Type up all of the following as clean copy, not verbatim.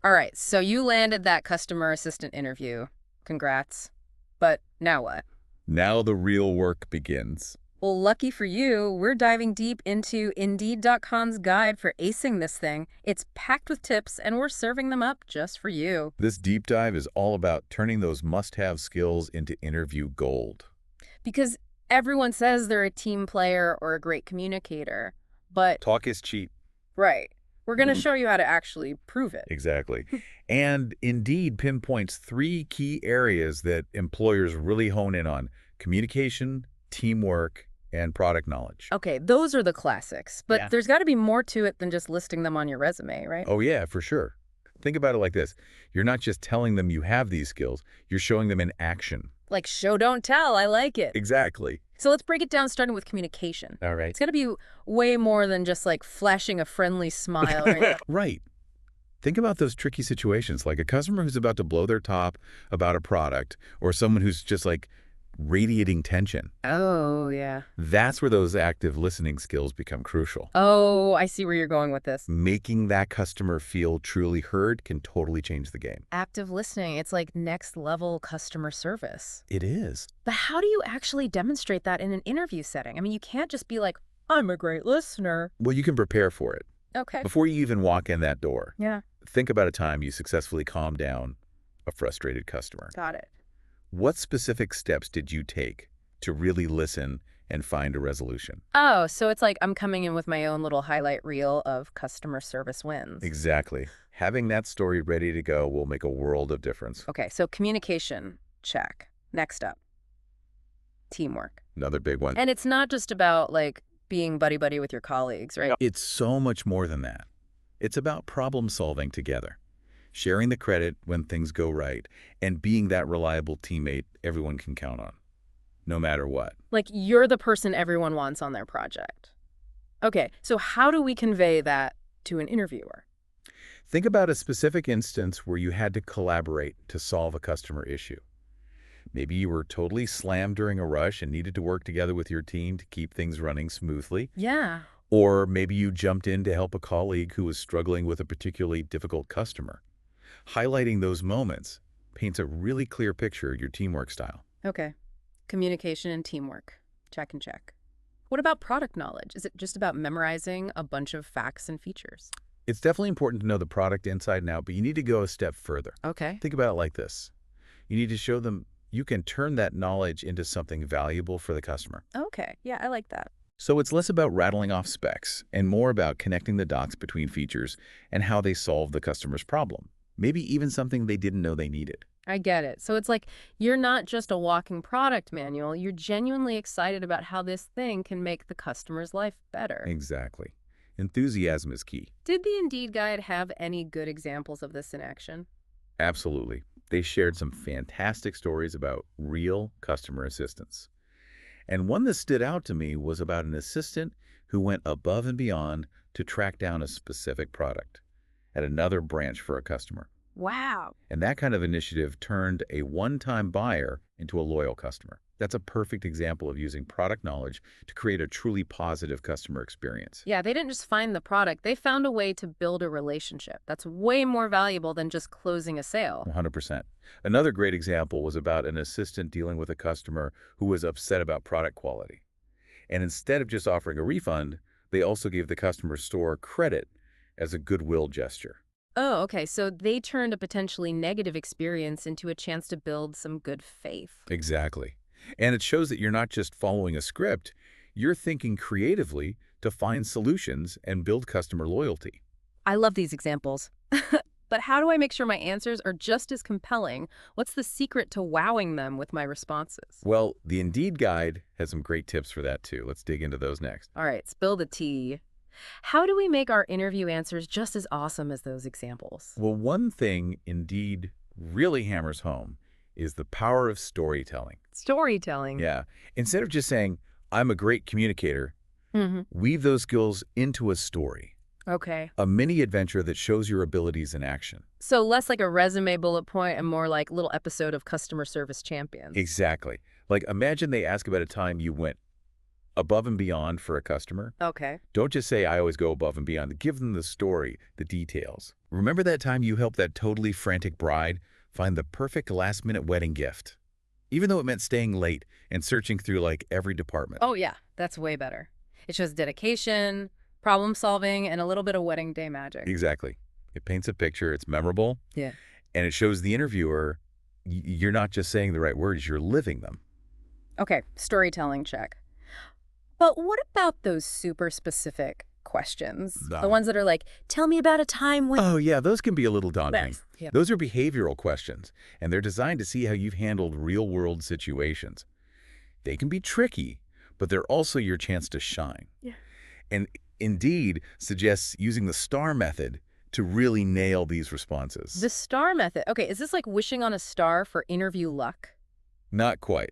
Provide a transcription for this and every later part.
All right, so you landed that customer assistant interview. Congrats. But now what? Now the real work begins. Well, lucky for you, we're diving deep into Indeed.com's guide for acing this thing. It's packed with tips, and we're serving them up just for you. This deep dive is all about turning those must-have skills into interview gold. Because everyone says they're a team player or a great communicator. But, Talk is cheap. right, we're going to show you how to actually prove it. Exactly. And Indeed pinpoints 3 key areas that employers really hone in on: communication, teamwork, and product knowledge. Okay, those are the classics, but Yeah. there's got to be more to it than just listing them on your resume, right? Oh yeah, for sure. Think about it like this. You're not just telling them you have these skills, you're showing them in action. Like show, don't tell. I like it. Exactly. So let's break it down, starting with communication. All right. It's got to be way more than just like flashing a friendly smile. Right? Right. Think about those tricky situations, like a customer who's about to blow their top about a product, or someone who's just like radiating tension. Oh, yeah. That's where those active listening skills become crucial. Oh, I see where you're going with this. Making that customer feel truly heard can totally change the game. Active listening, it's like next level customer service. It is. But how do you actually demonstrate that in an interview setting? I mean, you can't just be like, I'm a great listener. Well, you can prepare for it. Okay. Before you even walk in that door, Yeah, think about a time you successfully calmed down a frustrated customer. got it. What specific steps did you take to really listen and find a resolution? Oh, so it's like I'm coming in with my own little highlight reel of customer service wins. Exactly. Having that story ready to go will make a world of difference. Okay, so communication, check. Next up, teamwork. Another big one. And it's not just about like being buddy-buddy with your colleagues, right? It's so much more than that. It's about problem solving together, sharing the credit when things go right, and being that reliable teammate everyone can count on, no matter what. Like you're the person everyone wants on their project. Okay, so how do we convey that to an interviewer? Think about a specific instance where you had to collaborate to solve a customer issue. Maybe you were totally slammed during a rush and needed to work together with your team to keep things running smoothly. Yeah. Or maybe you jumped in to help a colleague who was struggling with a particularly difficult customer. Highlighting those moments paints a really clear picture of your teamwork style. Okay. Communication and teamwork. Check and check. What about product knowledge? Is it just about memorizing a bunch of facts and features? It's definitely important to know the product inside and out, but you need to go a step further. Okay. Think about it like this. You need to show them you can turn that knowledge into something valuable for the customer. Okay. Yeah, I like that. So it's less about rattling off specs and more about connecting the dots between features and how they solve the customer's problem. Maybe even something they didn't know they needed. I get it. So it's like you're not just a walking product manual. You're genuinely excited about how this thing can make the customer's life better. Exactly. Enthusiasm is key. Did the Indeed guide have any good examples of this in action? Absolutely. They shared some fantastic stories about real customer assistance. And one that stood out to me was about an assistant who went above and beyond to track down a specific product at another branch for a customer. Wow. And that kind of initiative turned a one-time buyer into a loyal customer. That's a perfect example of using product knowledge to create a truly positive customer experience. Yeah, they didn't just find the product. They found a way to build a relationship. That's way more valuable than just closing a sale. 100%. Another great example was about an assistant dealing with a customer who was upset about product quality. And instead of just offering a refund, they also gave the customer store credit as a goodwill gesture. Oh, okay. So they turned a potentially negative experience into a chance to build some good faith. Exactly. And it shows that you're not just following a script, you're thinking creatively to find solutions and build customer loyalty. I love these examples. But how do I make sure my answers are just as compelling? What's the secret to wowing them with my responses? Well, the Indeed guide has some great tips for that too. Let's dig into those next. All right, spill the tea. How do we make our interview answers just as awesome as those examples? Well, one thing Indeed really hammers home is the power of storytelling. Storytelling. Yeah. Instead of just saying, I'm a great communicator, weave those skills into a story, Okay. a mini adventure that shows your abilities in action. So less like a resume bullet point and more like a little episode of Customer Service Champions. Exactly. Like imagine they ask about a time you went above and beyond for a customer. Okay. Don't just say, I always go above and beyond. Give them the story, the details. Remember that time you helped that totally frantic bride find the perfect last-minute wedding gift? Even though it meant staying late and searching through like every department. Oh, yeah, that's way better. It shows dedication, problem solving, and a little bit of wedding day magic. Exactly. It paints a picture, it's memorable, Yeah. and it shows the interviewer you're not just saying the right words, you're living them. Okay, storytelling check. But what about those super specific questions? The Ah. ones that are like, tell me about a time when... Oh, yeah, those can be a little daunting. Yes. Yeah. Those are behavioral questions, and they're designed to see how you've handled real-world situations. They can be tricky, but they're also your chance to shine. Yeah. And Indeed suggests using the STAR method to really nail these responses. The star method. Okay, is this like wishing on a star for interview luck? Not quite,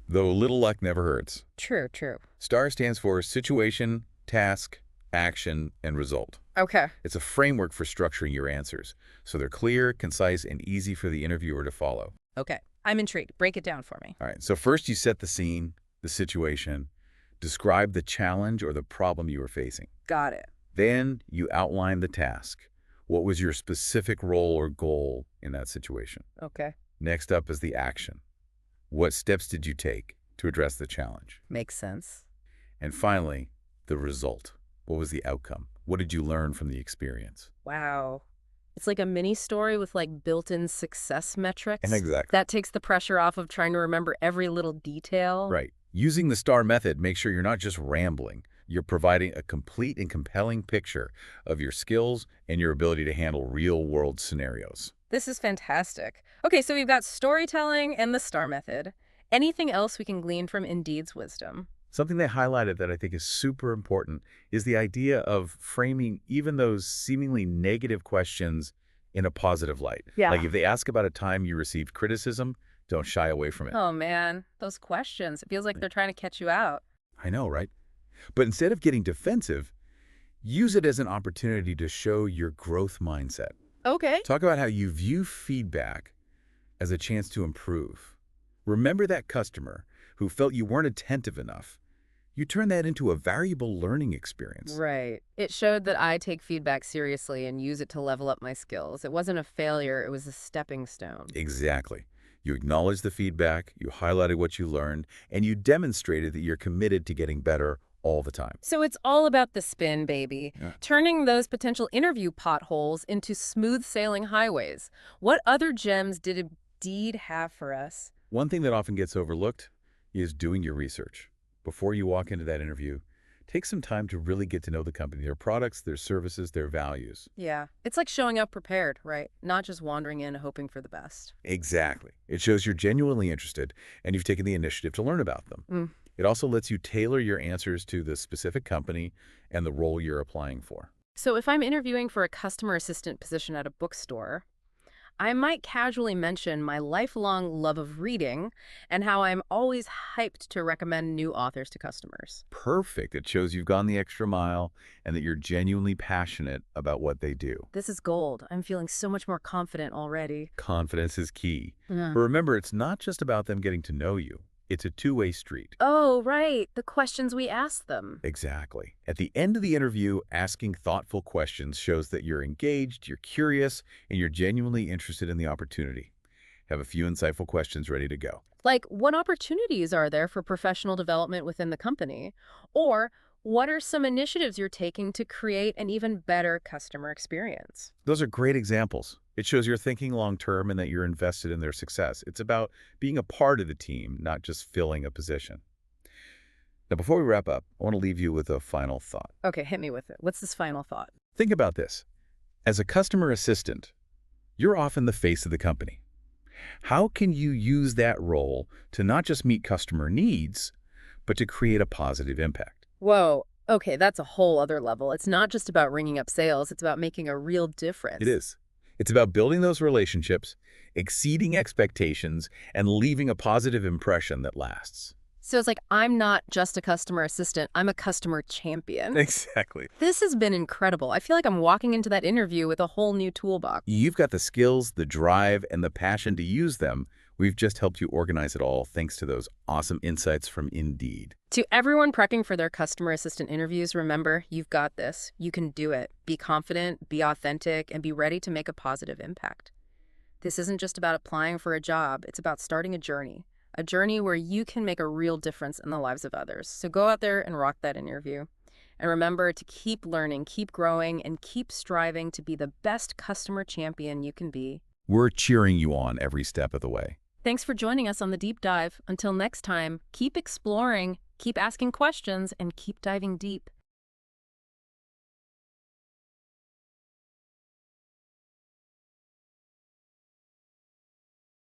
though a little luck never hurts. True, true. STAR stands for situation, task, action, and result. Okay. It's a framework for structuring your answers, so they're clear, concise, and easy for the interviewer to follow. Okay. I'm intrigued. Break it down for me. All right, so first you set the scene, the situation, describe the challenge or the problem you are facing. Got it. Then you outline the task. What was your specific role or goal in that situation? Okay. Next up is the action. What steps did you take to address the challenge? Makes sense. And finally, the result. What was the outcome? What did you learn from the experience? Wow. It's like a mini story with like built-in success metrics. And exactly. That takes the pressure off of trying to remember every little detail. Right. Using the STAR method, make sure you're not just rambling. You're providing a complete and compelling picture of your skills and your ability to handle real-world scenarios. This is fantastic. Okay, so we've got storytelling and the STAR method. Anything else we can glean from Indeed's wisdom? Something they highlighted that I think is super important is the idea of framing even those seemingly negative questions in a positive light. Yeah. Like if they ask about a time you received criticism, don't shy away from it. Oh, man. Those questions. It feels like they're trying to catch you out. I know, right? But instead of getting defensive, use it as an opportunity to show your growth mindset. Okay. Talk about how you view feedback as a chance to improve. Remember that customer who felt you weren't attentive enough. You turn that into a valuable learning experience. Right. It showed that I take feedback seriously and use it to level up my skills. It wasn't a failure. It was a stepping stone. Exactly. You acknowledged the feedback, you highlighted what you learned, and you demonstrated that you're committed to getting better all the time. So it's all about the spin, baby. Yeah. Turning those potential interview potholes into smooth sailing highways. What other gems did Indeed have for us? One thing that often gets overlooked is doing your research. Before you walk into that interview, take some time to really get to know the company, their products, their services, their values. Yeah. It's like showing up prepared, right? Not just wandering in hoping for the best. Exactly. It shows you're genuinely interested and you've taken the initiative to learn about them. Mm. It also lets you tailor your answers to the specific company and the role you're applying for. So if I'm interviewing for a customer assistant position at a bookstore, I might casually mention my lifelong love of reading and how I'm always hyped to recommend new authors to customers. Perfect. It shows you've gone the extra mile and that you're genuinely passionate about what they do. This is gold. I'm feeling so much more confident already. Confidence is key. Yeah. But remember, it's not just about them getting to know you. It's a two-way street. Oh, right. The questions we ask them. Exactly. At the end of the interview, asking thoughtful questions shows that you're engaged, you're curious, and you're genuinely interested in the opportunity. Have a few insightful questions ready to go. Like, what opportunities are there for professional development within the company? Or what are some initiatives you're taking to create an even better customer experience? Those are great examples. It shows you're thinking long-term and that you're invested in their success. It's about being a part of the team, not just filling a position. Now, before we wrap up, I want to leave you with a final thought. Okay, hit me with it. What's this final thought? Think about this. As a customer assistant, you're often the face of the company. How can you use that role to not just meet customer needs, but to create a positive impact? Whoa. Okay, that's a whole other level. It's not just about ringing up sales. It's about making a real difference. It is. It's about building those relationships, exceeding expectations, and leaving a positive impression that lasts. So it's like, I'm not just a customer assistant. I'm a customer champion. Exactly. This has been incredible. I feel like I'm walking into that interview with a whole new toolbox. You've got the skills, the drive, and the passion to use them We've just helped you organize it all thanks to those awesome insights from Indeed. To everyone prepping for their customer assistant interviews, remember, you've got this. You can do it. Be confident, be authentic, and be ready to make a positive impact. This isn't just about applying for a job, it's about starting a journey where you can make a real difference in the lives of others. So go out there and rock that interview. And remember to keep learning, keep growing, and keep striving to be the best customer champion you can be. We're cheering you on every step of the way. Thanks for joining us on the deep dive. Until next time, keep exploring, keep asking questions, and keep diving deep.